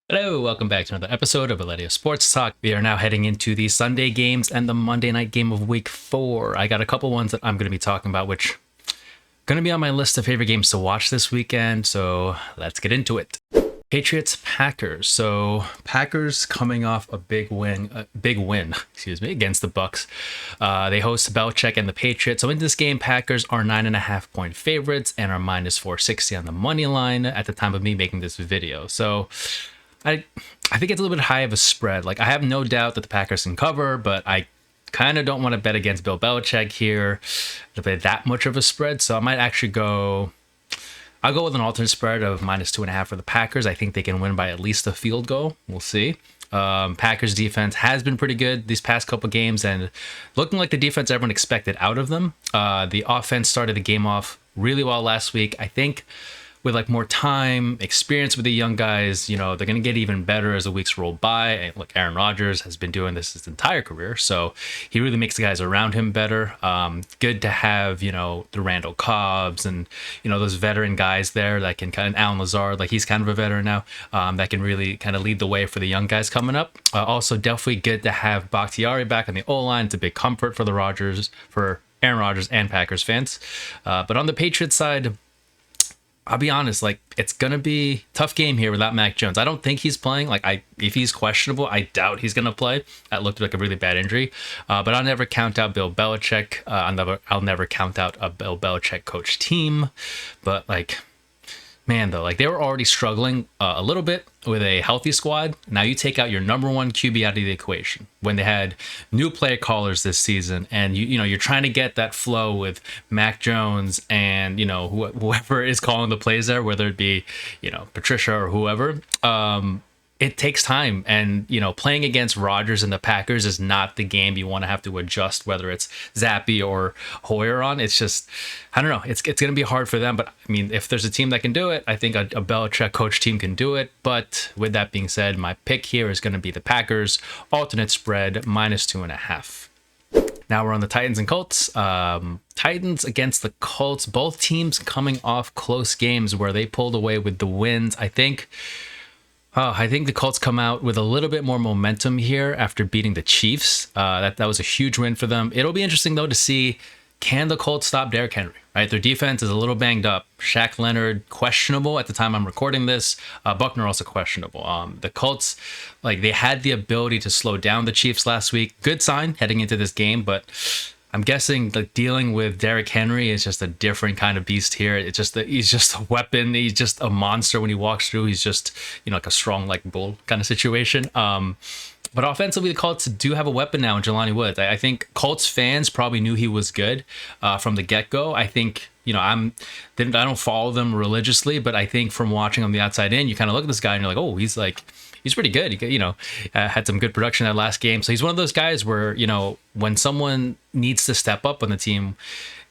Hello, welcome back to another episode of Aledius Sports Talk. We are now heading into the Sunday games and the Monday night game of week 4. I got a couple ones that I'm going to be talking about, which are going to be on my list of favorite games to watch this weekend, so let's get into it. Patriots Packers. So Packers coming off a big win, against the Bucks. They host Belichick and the Patriots. So in this game, Packers are 9.5-point favorites and are minus 460 on the money line at the time of me making this video. So I think it's a little bit high of a spread. Like, I have no doubt that the Packers can cover, but I kind of don't want to bet against Bill Belichick here to play that much of a spread. So I might actually I'll go with an alternate spread of minus 2.5 for the Packers. I think they can win by at least a field goal. We'll see. Packers defense has been pretty good these past couple games and looking like the defense everyone expected out of them. The offense started the game off really well last week. I think with like more time, experience with the young guys, they're going to get even better as the weeks roll by. And look, Aaron Rodgers has been doing this his entire career, so he really makes the guys around him better. Good to have, the Randall Cobbs and, those veteran guys there that can kind of, Alan Lazard, like he's kind of a veteran now, that can really kind of lead the way for the young guys coming up. Also, definitely good to have Bakhtiari back on the O-line. It's a big comfort for Aaron Rodgers and Packers fans. But on the Patriots side, I'll be honest, like, it's going to be a tough game here without Mac Jones. I don't think he's playing. If he's questionable, I doubt he's going to play. That looked like a really bad injury. But I'll never count out Bill Belichick. I'll never count out a Bill Belichick coach team. But, man, though, they were already struggling a little bit with a healthy squad. Now you take out your number one QB out of the equation when they had new play callers this season, and you're trying to get that flow with Mac Jones and whoever is calling the plays there, whether it be Patricia or whoever. It takes time, and playing against Rodgers and the Packers is not the game you want to have to adjust, whether it's Zappy or Hoyer on. It's just, I don't know, it's going to be hard for them. But I mean, if there's a team that can do it, I think a Belichick coach team can do it. But with that being said, my pick here is going to be the Packers, alternate spread minus 2.5. Now we're on the Titans and Colts. Titans against the Colts, both teams coming off close games where they pulled away with the wins. I think the Colts come out with a little bit more momentum here after beating the Chiefs. That was a huge win for them. It'll be interesting, though, to see, can the Colts stop Derrick Henry, right? Their defense is a little banged up. Shaq Leonard, questionable at the time I'm recording this. Buckner, also questionable. The Colts, they had the ability to slow down the Chiefs last week. Good sign heading into this game, but I'm guessing dealing with Derrick Henry is just a different kind of beast here. It's just he's just a weapon. He's just a monster when he walks through. He's just like a strong bull kind of situation. But offensively, the Colts do have a weapon now in Jelani Woods. I think Colts fans probably knew he was good from the get-go. I think I don't follow them religiously, but I think from watching on the outside in, you kind of look at this guy and you're like, oh, he's pretty good. He had some good production that last game. So he's one of those guys where, when someone needs to step up on the team,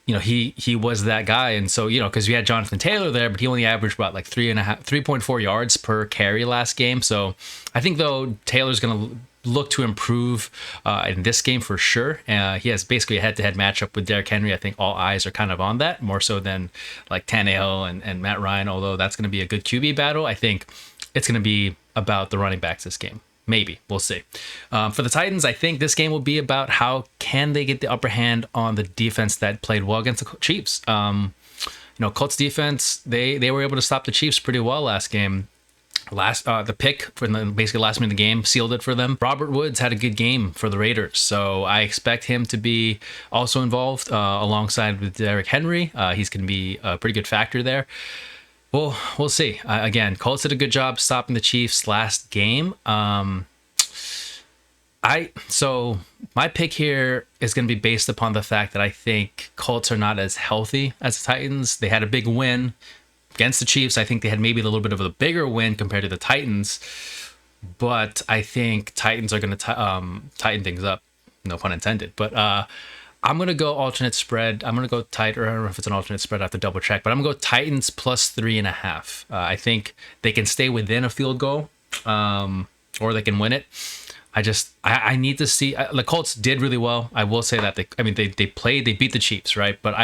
he was that guy. And so, because we had Jonathan Taylor there, but he only averaged about 3.4 yards per carry last game. So I think, though, Taylor's going to look to improve in this game for sure. He has basically a head-to-head matchup with Derrick Henry. I think all eyes are kind of on that, more so than Tannehill and Matt Ryan, although that's going to be a good QB battle. I think it's going to be about the running backs this game. Maybe. We'll see. For the Titans, I think this game will be about how can they get the upper hand on the defense that played well against the Chiefs. Colts defense, they were able to stop the Chiefs pretty well last game. The pick for basically last minute of the game sealed it for them. Robert Woods had a good game for the Raiders, so I expect him to be also involved alongside with Derrick Henry. He's going to be a pretty good factor there. Well, we'll see. Again, Colts did a good job stopping the Chiefs last game. So my pick here is going to be based upon the fact that I think Colts are not as healthy as the Titans. They had a big win against the Chiefs. I think they had maybe a little bit of a bigger win compared to the Titans, but I think Titans are going to tighten things up. No pun intended. But I'm going to go alternate spread. I'm going to go or I don't know if it's an alternate spread. I have to double check, but I'm going to go Titans plus 3.5. I think they can stay within a field goal, or they can win it. I need to see. The Colts did really well. I will say that they beat the Chiefs, right? But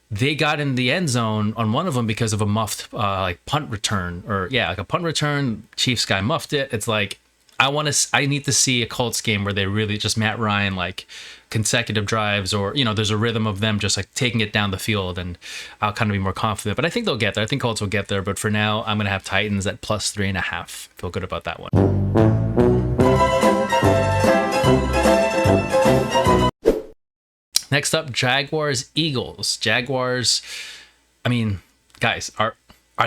they got in the end zone on one of them because of a muffed like punt return, or yeah, like a punt return. Chiefs guy muffed it. It's like I need to see a Colts game where they really just Matt Ryan like consecutive drives, or there's a rhythm of them just like taking it down the field, and I'll kind of be more confident. But I think they'll get there. I think Colts will get there. But for now, I'm gonna have Titans at +3.5. Feel good about that one. Next up, Jaguars Eagles. Jaguars, I mean, guys, are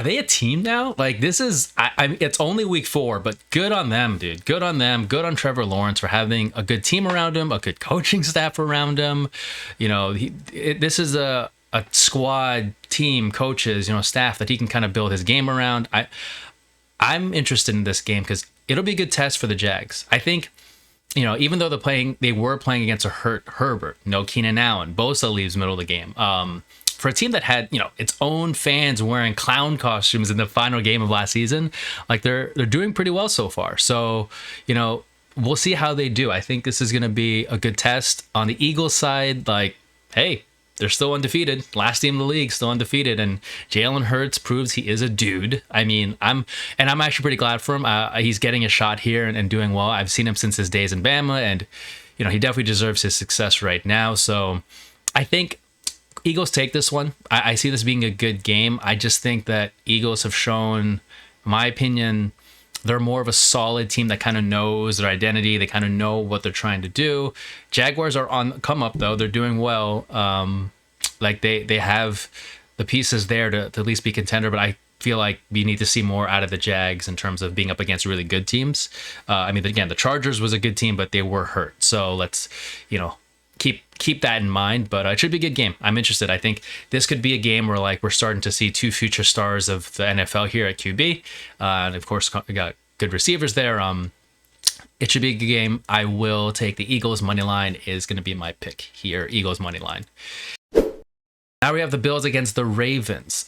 they a team now? Like, this is, it's only week 4, but good on them, dude. Good on them. Good on Trevor Lawrence for having a good team around him, a good coaching staff around him. This is a squad, team, coaches, staff that he can kind of build his game around. I'm interested in this game because it'll be a good test for the Jags. I think, even though they were playing against a hurt Herbert, no Keenan Allen, Bosa leaves middle of the game. For a team that had, its own fans wearing clown costumes in the final game of last season, like they're doing pretty well so far. So, we'll see how they do. I think this is going to be a good test. On the Eagles side, like, hey, they're still undefeated. Last team in the league, still undefeated. And Jalen Hurts proves he is a dude. I mean, I'm actually pretty glad for him. He's getting a shot here and doing well. I've seen him since his days in Bama, and, he definitely deserves his success right now. So I think Eagles take this one. I see this being a good game. I just think that Eagles have shown, in my opinion, they're more of a solid team that kind of knows their identity. They kind of know what they're trying to do. Jaguars are on come up, though. They're doing well. Like they have the pieces there to at least be contender, but I feel like we need to see more out of the Jags in terms of being up against really good teams. I mean, again, the Chargers was a good team, but they were hurt. So let's, keep that in mind, but it should be a good game. I'm interested. I think this could be a game where like we're starting to see two future stars of the NFL here at QB, and of course we got good receivers there. It should be a good game. I will take the Eagles. Money line is going to be my pick here. Eagles money line. Now we have the Bills against the Ravens.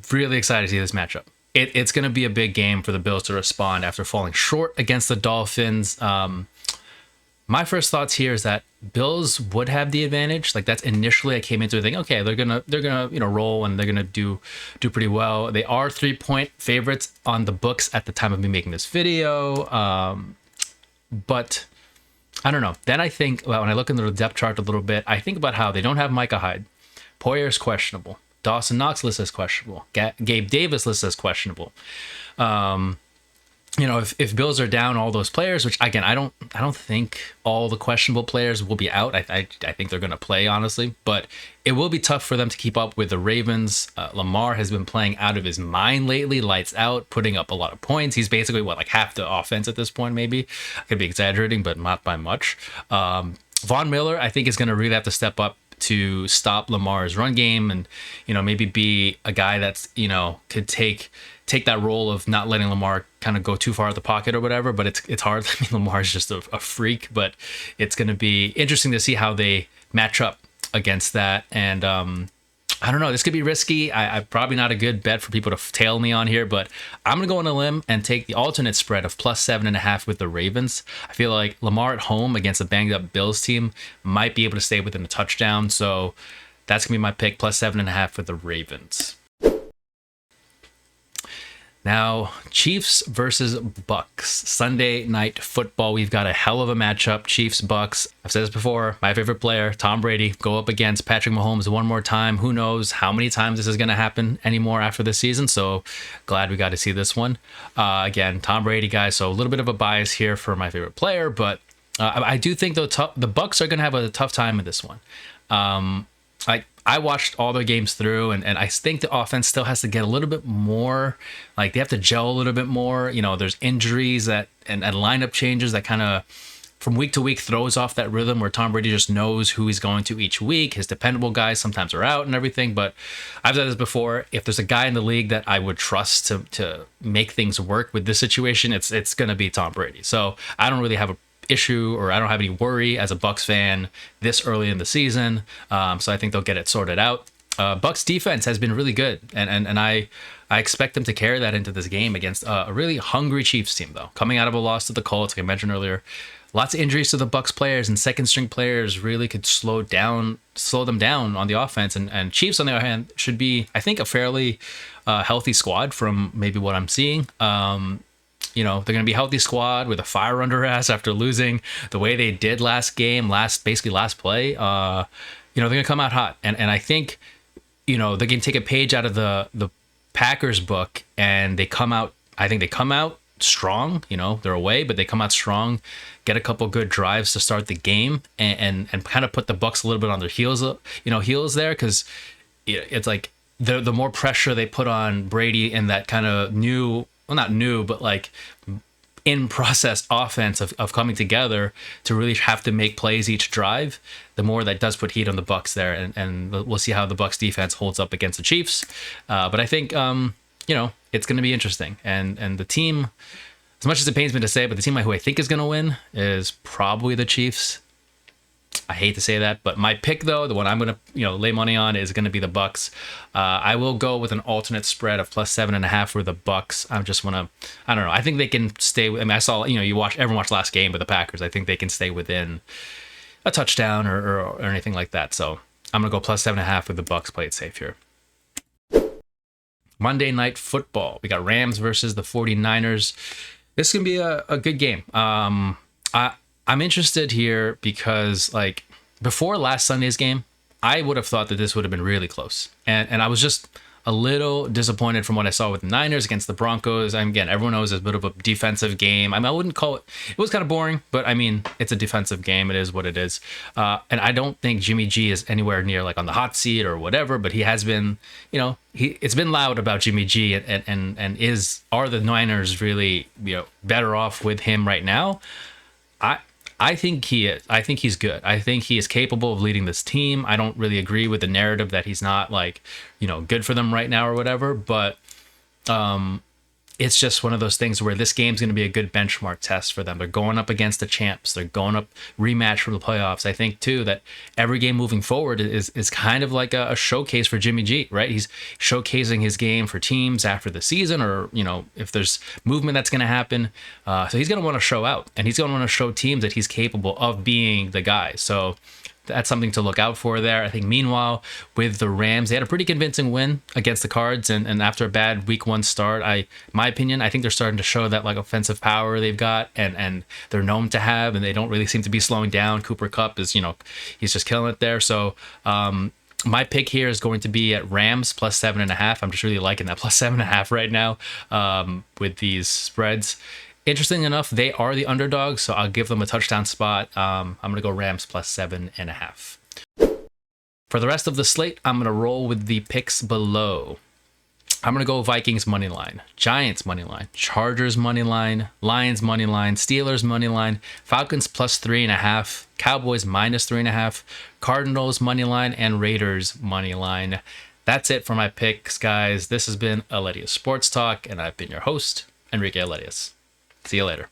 Really excited to see this matchup. It's going to be a big game for the Bills to respond after falling short against the Dolphins. My first thoughts here is that Bills would have the advantage. Like that's initially I came into it thinking, okay, they're gonna roll and they're gonna do pretty well. They are 3-point favorites on the books at the time of me making this video. But I don't know. Then I think when I look into the depth chart a little bit, I think about how they don't have Micah Hyde. Poyer's questionable. Dawson Knox list is questionable. Gabe Davis list is questionable. If Bills are down all those players, which again, I don't think all the questionable players will be out. I think they're going to play, honestly, but it will be tough for them to keep up with the Ravens. Lamar has been playing out of his mind lately, lights out, putting up a lot of points. He's basically like half the offense at this point, maybe. I could be exaggerating, but not by much. Von Miller, I think, is going to really have to step up to stop Lamar's run game and, maybe be a guy that's, could take that role of not letting Lamar kind of go too far out the pocket or whatever, but it's hard. I mean, Lamar is just a freak, but it's going to be interesting to see how they match up against that. And I don't know, this could be risky. I'm probably not a good bet for people to tail me on here, but I'm going to go on a limb and take the alternate spread of +7.5 with the Ravens. I feel like Lamar at home against a banged up Bills team might be able to stay within a touchdown. So that's going to be my pick, +7.5 with the Ravens. Now, Chiefs versus Bucks. Sunday night football. We've got a hell of a matchup. Chiefs, Bucks. I've said this before. My favorite player, Tom Brady, go up against Patrick Mahomes one more time. Who knows how many times this is going to happen anymore after this season. So glad we got to see this one. Again, Tom Brady, guys. So a little bit of a bias here for my favorite player. But I do think the Bucks are going to have a tough time in this one. I watched all their games through, and I think the offense still has to get a little bit more, like they have to gel a little bit more. There's injuries and lineup changes that kind of from week to week throws off that rhythm where Tom Brady just knows who he's going to each week. His dependable guys sometimes are out and everything, but I've said this before, if there's a guy in the league that I would trust to make things work with this situation, it's going to be Tom Brady. So I don't really have a issue, or I don't have any worry as a Bucks fan this early in the season. So I think they'll get it sorted out. Bucks defense has been really good, and I expect them to carry that into this game against a really hungry Chiefs team, though. Coming out of a loss to the Colts, like I mentioned earlier, lots of injuries to the Bucks players, and second string players really could slow them down on the offense. And Chiefs, on the other hand, should be, I think, a fairly healthy squad from maybe what I'm seeing. They're going to be a healthy squad with a fire under her ass after losing the way they did last play. They're going to come out hot, and I think they can take a page out of the Packers book, and they come out. I think they come out strong. They're away, but they come out strong, get a couple good drives to start the game, and kind of put the Bucks a little bit on their heels there, because it's like the more pressure they put on Brady in that kind of not new, but like in process offense of coming together to really have to make plays each drive, the more that does put heat on the Bucks there, and we'll see how the Bucks defense holds up against the Chiefs. But I think it's going to be interesting, and the team, as much as it pains me to say, but the team who I think is going to win is probably the Chiefs. I hate to say that, but my pick, though, the one I'm going to lay money on, is going to be the Bucks. I will go with an alternate spread of +7.5 for the Bucks. I don't know. I think they can stay. I mean, I saw everyone watched last game with the Packers. I think they can stay within a touchdown or anything like that. So I'm going to go +7.5 with the Bucks. Play it safe here. Monday Night Football. We got Rams versus the 49ers. This is going to be a good game. I'm interested here because, like, before last Sunday's game, I would have thought that this would have been really close. And I was just a little disappointed from what I saw with the Niners against the Broncos. Again, everyone knows it's a bit of a defensive game. I wouldn't call it was kind of boring, but it's a defensive game. It is what it is. And I don't think Jimmy G is anywhere near like on the hot seat or whatever, but he has been, it's been loud about Jimmy G, and are the Niners really, better off with him right now? I think he is. I think he's good. I think he is capable of leading this team. I don't really agree with the narrative that he's not good for them right now or whatever, but it's just one of those things where this game's going to be a good benchmark test for them. They're going up against the champs. They're going up rematch from the playoffs. I think too that every game moving forward is kind of like a showcase for Jimmy G, right? He's showcasing his game for teams after the season, or if there's movement that's going to happen. So he's going to want to show out, and he's going to want to show teams that he's capable of being the guy. So that's something to look out for there. I think meanwhile, with the Rams, they had a pretty convincing win against the Cards, and after a bad week 1 start, my opinion, I think they're starting to show that like offensive power they've got, and they're known to have, and they don't really seem to be slowing down. Cooper Kupp is, he's just killing it there. So my pick here is going to be at Rams +7.5. I'm just really liking that +7.5 right now with these spreads. Interesting enough, they are the underdogs, so I'll give them a touchdown spot. I'm going to go Rams +7.5. For the rest of the slate, I'm going to roll with the picks below. I'm going to go Vikings money line, Giants money line, Chargers money line, Lions money line, Steelers money line, Falcons +3.5, Cowboys -3.5, Cardinals money line, and Raiders money line. That's it for my picks, guys. This has been Aledius Sports Talk, and I've been your host, Enrique Aledius. See you later.